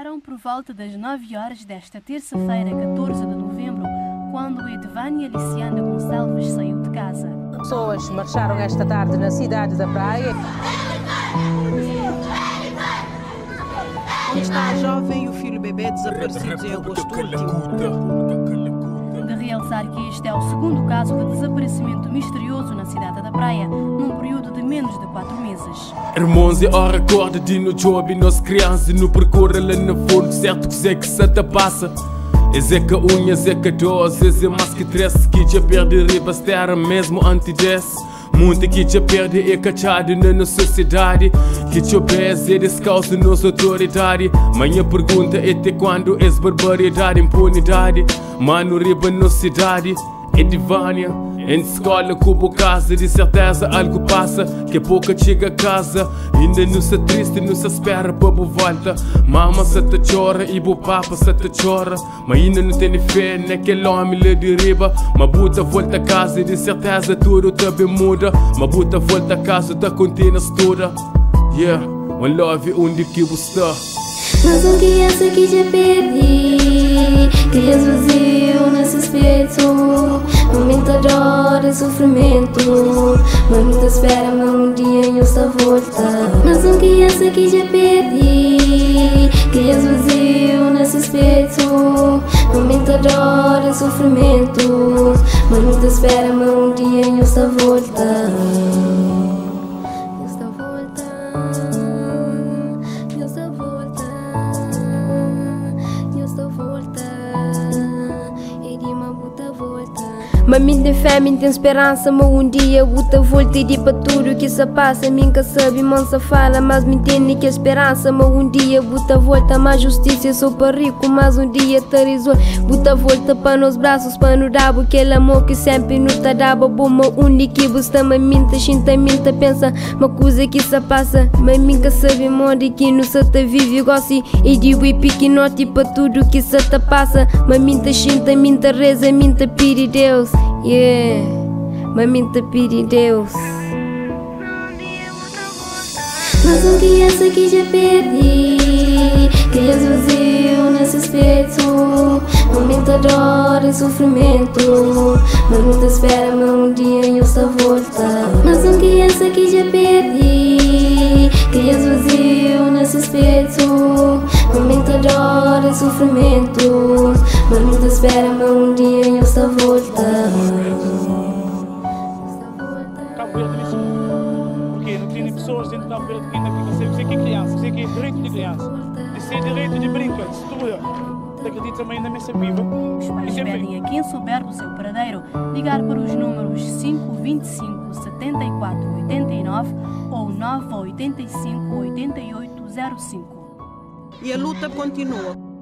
Eram por volta das 9 horas desta terça-feira, 14 de novembro, quando Edvânia Aliciana Gonçalves saiu de casa. Pessoas marcharam esta tarde na cidade da Praia. Onde está a jovem e o filho bebê desaparecidos em agosto último? De realçar que este é o segundo caso de desaparecimento misterioso na cidade da Praia, num período de menos de 4 meses. Irmãos, é hora acorda de no job e nós crianças no percorre lá no fundo, certo que sei que Santa passa. É que unhas, é que doses, é mais que três que já perde ribas, terra mesmo anti-desse. Muito que já perde é cachado na nossa sociedade, que te obedece é descalço nossa autoridade. Minha pergunta é até quando é barbaridade, impunidade, mano riba na cidade. Edvânia, em escola, cubo casa, de certeza algo passa, que a pouco chega a casa. Ainda não se triste, não se espera para boa volta. Mama se te chora e bo papa se te chora, mas ainda não tem fé naquele homem lá de riba. Mas buta volta a casa e de certeza tudo também muda. Mas buta volta a casa, tá contendo toda. Yeah, one love onde que você está. Mas um criança que já perdi, crias vazio nesse peito, momento de dor e sofrimento, mas não te espera, mas um dia eu estou volta. Mas um criança que já perdi, crias vazio nesse peito, momento de dor e sofrimento, mas não te espera, mas um dia eu estou volta. Mas me tem fé, me tem esperança, mas um dia buta volta e para tudo que se passa. Minha sabe, mansa fala, mas me entende que a esperança, mas um dia buta volta, mas justiça sou para rico, mas um dia te resolve. Buta volta para nos braços, para no dabo, aquele amor que sempre nos tá dava bom, mas um que busta, mas minta, xinta, minta, pensa, uma coisa que se passa, mas minha sabe, morde que não se te vive, gosto e de whip que note para tudo que se te passa, mas minta, xinta, minta, reza, minta, pede Deus. Yeah, mas minta pede Deus. Mas um criança que já perdi, crias vazio nesse peito, momento de dor e sofrimento, mas não te espera, mas um dia eu estou volta. Mas um criança que já perdi, crias vazio nesse peito, momento de dor e sofrimento, mas não te espera, mas um dia eu estou volta. Cabo Verde porque não tem pessoas dentro de Cabo Verde que ainda ficam você que é criança, você que é direito de criança, de ser direito de brincar, de estuda, de acredito também na mesa viva. Os pais pedem a quem souber do seu paradeiro ligar para os números 525 74 89 ou 985 8805. E a luta continua.